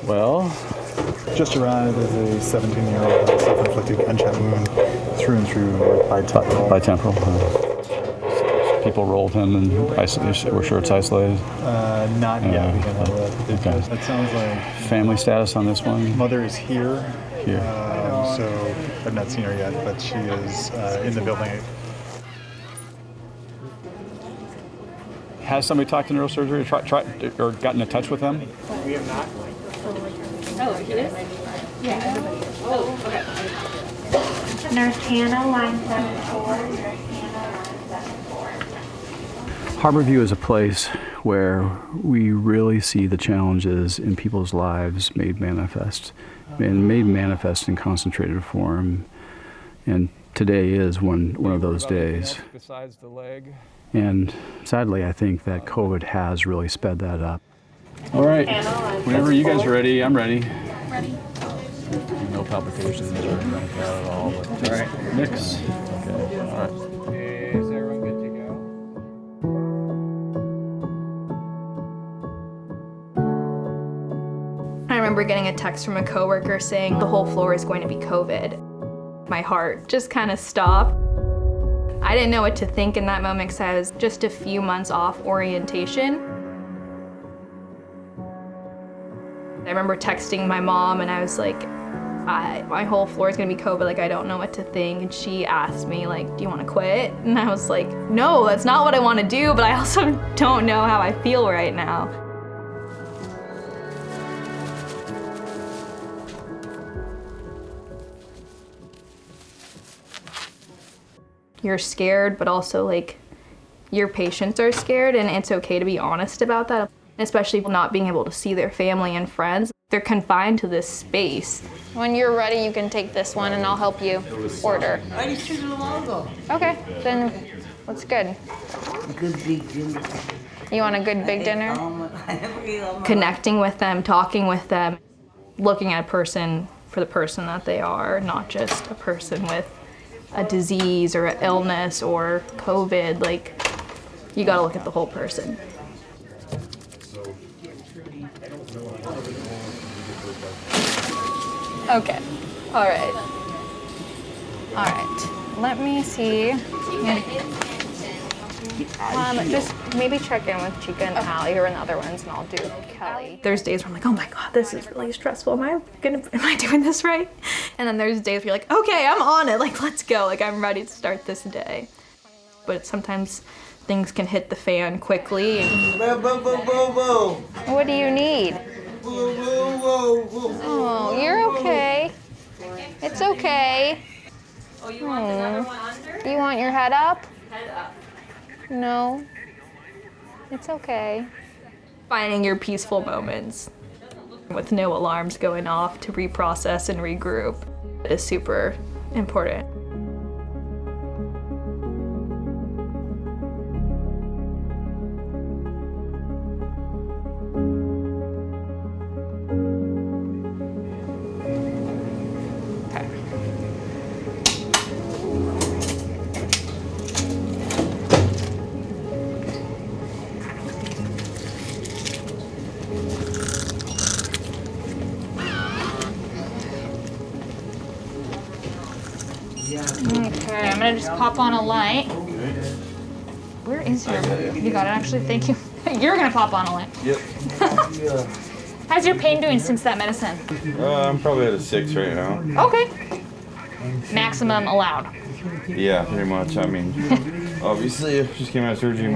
Well, just arrived as a 17-year-old with a self-inflicted gunshot wound through and through by temporal. People rolled him and we're sure it's isolated? Not yet. We can have that. That sounds like... Family status on this one? Mother is here. Here. So I've not seen her yet, but she is in the building. Has somebody talked to neurosurgery or gotten in touch with them? We have not. Oh, it is? Yeah. Oh, okay. Nurse Hannah, line 74. Nurse Hannah, line 74. Harborview is a place where we really see the challenges in people's lives made manifest, and made manifest in concentrated form. And today is one of those days. Besides the leg. And sadly, I think that COVID has really sped that up. All right, whenever you guys are ready, I'm ready. Ready. No palpitations or anything like that at all. But all right, mix. Okay, all right. Is everyone good to go? I remember getting a text from a coworker saying the whole floor is going to be COVID. My heart just kind of stopped. I didn't know what to think in that moment because I was just a few months off orientation. I remember texting my mom and I was like, my whole floor is gonna be COVID, like I don't know what to think. And she asked me like, do you wanna quit? And I was like, no, that's not what I wanna do, but I also don't know how I feel right now. You're scared, but also like your patients are scared, and it's okay to be honest about that, especially not being able to see their family and friends. They're confined to this space. When you're ready, you can take this one and I'll help you order. I just took it a while ago. Okay, then what's good? Good big dinner. You want a good big dinner? Connecting with them, talking with them, looking at a person for the person that they are, not just a person with a disease or an illness or COVID. Like, you gotta look at the whole person. Okay, all right. All right, let me see. Just maybe check in with Chica and Allie who are in the other ones, and I'll do Kelly. There's days where I'm like, oh my God, this is really stressful. Am I doing this right? And then there's days where you're like, okay, I'm on it. Like, let's go. Like, I'm ready to start this day. But sometimes things can hit the fan quickly. What do you need? Oh, you're okay. It's okay. Oh, you want another one under? You want your head up? Head up. No. It's okay. Finding your peaceful moments with no alarms going off to reprocess and regroup is super important. Okay, I'm gonna just pop on a light. Where is your... You got it, actually, thank you. You're gonna pop on a light. Yep. How's your pain doing since that medicine? I'm probably at a 6 right now. Okay. Maximum allowed. Yeah, pretty much. I mean, obviously, I just came out of surgery.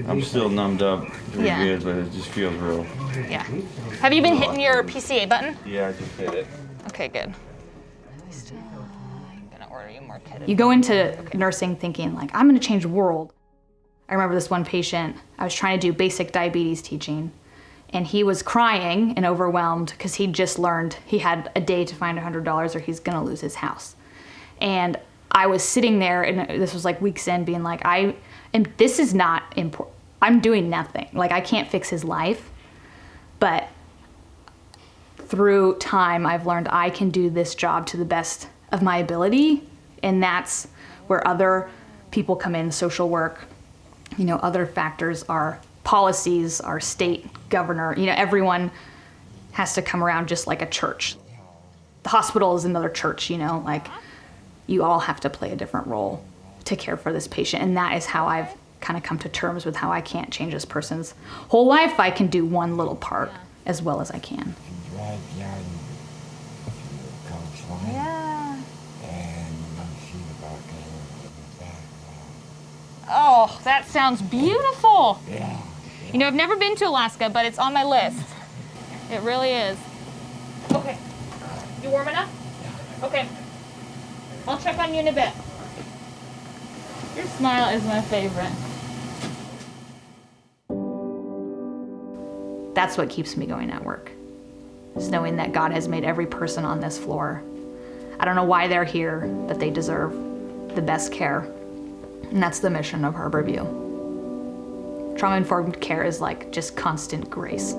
I'm still numbed up pretty good, but it just feels real. Yeah. Have you been hitting your PCA button? Yeah, I just hit it. Okay, good. I'm gonna order you more ketamine. You go into nursing thinking like, I'm gonna change the world. I remember this one patient, I was trying to do basic diabetes teaching, and he was crying and overwhelmed because he'd just learned he had a day to find $100 or he's gonna lose his house. And I was sitting there, and this was like weeks in, being like, this is not important. I'm doing nothing. Like, I can't fix his life, but through time, I've learned I can do this job to the best of my ability, and that's where other people come in, social work, other factors are policies, our state governor, everyone has to come around just like a church. The hospital is another church, like you all have to play a different role to care for this patient. And that is how I've kind of come to terms with how I can't change this person's whole life. I can do one little part as well as I can. Yeah. Oh, that sounds beautiful. Yeah. I've never been to Alaska, but it's on my list. It really is. Okay. You warm enough? Okay. I'll check on you in a bit. Your smile is my favorite. That's what keeps me going at work. Is knowing that God has made every person on this floor. I don't know why they're here, but they deserve the best care. And that's the mission of Harborview. Trauma-informed care is like just constant grace.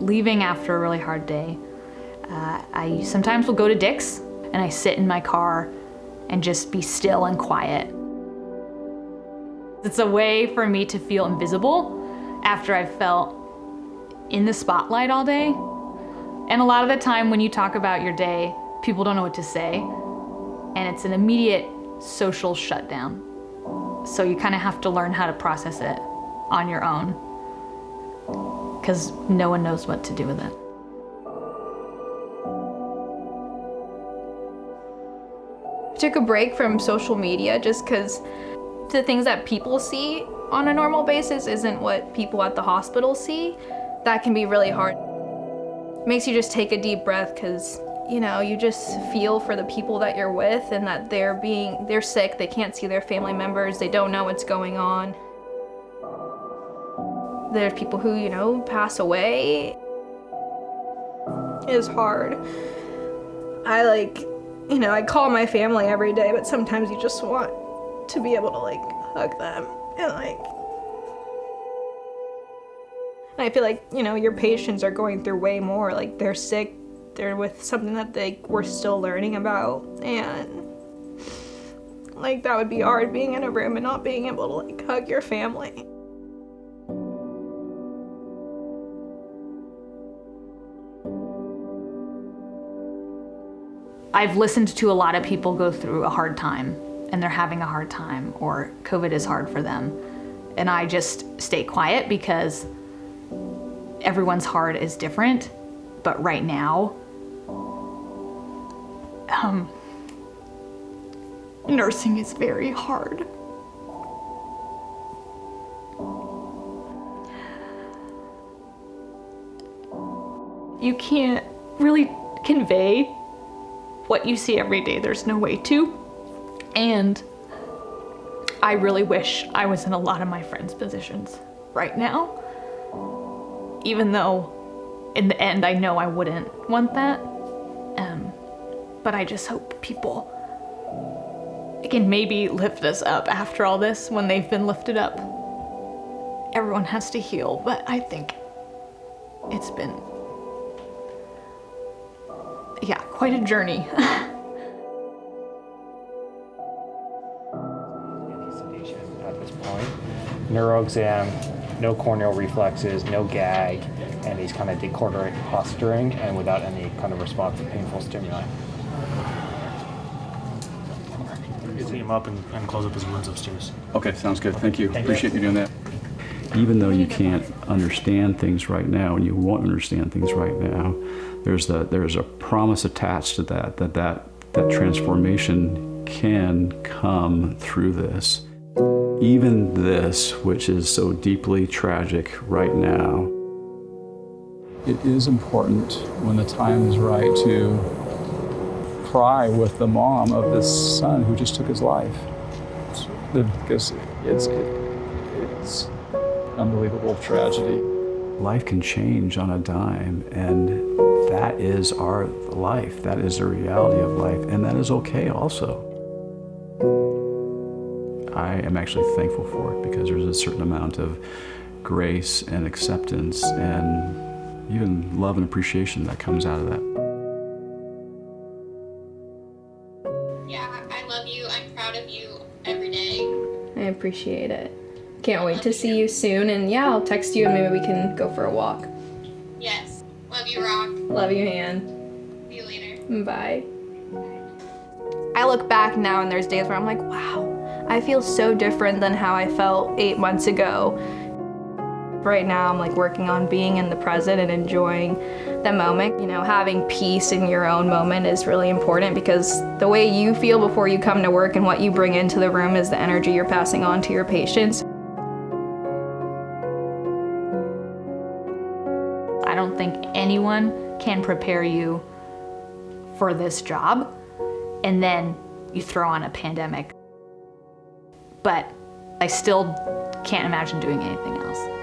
Leaving after a really hard day, I sometimes will go to Dick's and I sit in my car and just be still and quiet. It's a way for me to feel invisible after I've felt in the spotlight all day. And a lot of the time when you talk about your day, people don't know what to say, and it's an immediate social shutdown. So you kind of have to learn how to process it on your own, because no one knows what to do with it. I took a break from social media just because the things that people see on a normal basis isn't what people at the hospital see. That can be really hard. It makes you just take a deep breath because, you just feel for the people that you're with and that they're sick, they can't see their family members, they don't know what's going on. There's people who, pass away. It is hard. I call my family every day, but sometimes you just want to be able to hug them and I feel like, your patients are going through way more. They're sick, they're with something that we're still learning about, and that would be hard being in a room and not being able to hug your family. I've listened to a lot of people go through a hard time and they're having a hard time or COVID is hard for them. And I just stay quiet because everyone's heart is different. But right now, nursing is very hard. You can't really convey what you see every day. There's no way to. And I really wish I was in a lot of my friends' positions right now. Even though in the end I know I wouldn't want that. But I just hope people can maybe lift us up after all this when they've been lifted up. Everyone has to heal, but I think it's been, quite a journey. At this point, neuro exam, no corneal reflexes, no gag, and he's kind of decorticate posturing and without any kind of response to painful stimuli. Clean him up and close up his wounds upstairs. Okay, sounds good. Thank you. Appreciate you doing that. Even though you can't understand things right now and you won't understand things right now, there's a promise attached to that transformation can come through this. Even this, which is so deeply tragic right now. It is important when the time is right to cry with the mom of this son who just took his life. Because it's unbelievable tragedy. Life can change on a dime, and that is our life. That is the reality of life, and that is okay also. I am actually thankful for it because there's a certain amount of grace and acceptance and even love and appreciation that comes out of that. appreciate it. Can't wait to see you soon, and yeah, I'll text you and maybe we can go for a walk. Yes. Love you, Rock. Love you, Han. See you later. Bye. I look back now and there's days where I'm like, wow, I feel so different than how I felt 8 months ago. Right now I'm like working on being in the present and enjoying the moment. You know, having peace in your own moment is really important because the way you feel before you come to work and what you bring into the room is the energy you're passing on to your patients. I don't think anyone can prepare you for this job, and then you throw on a pandemic. But I still can't imagine doing anything else.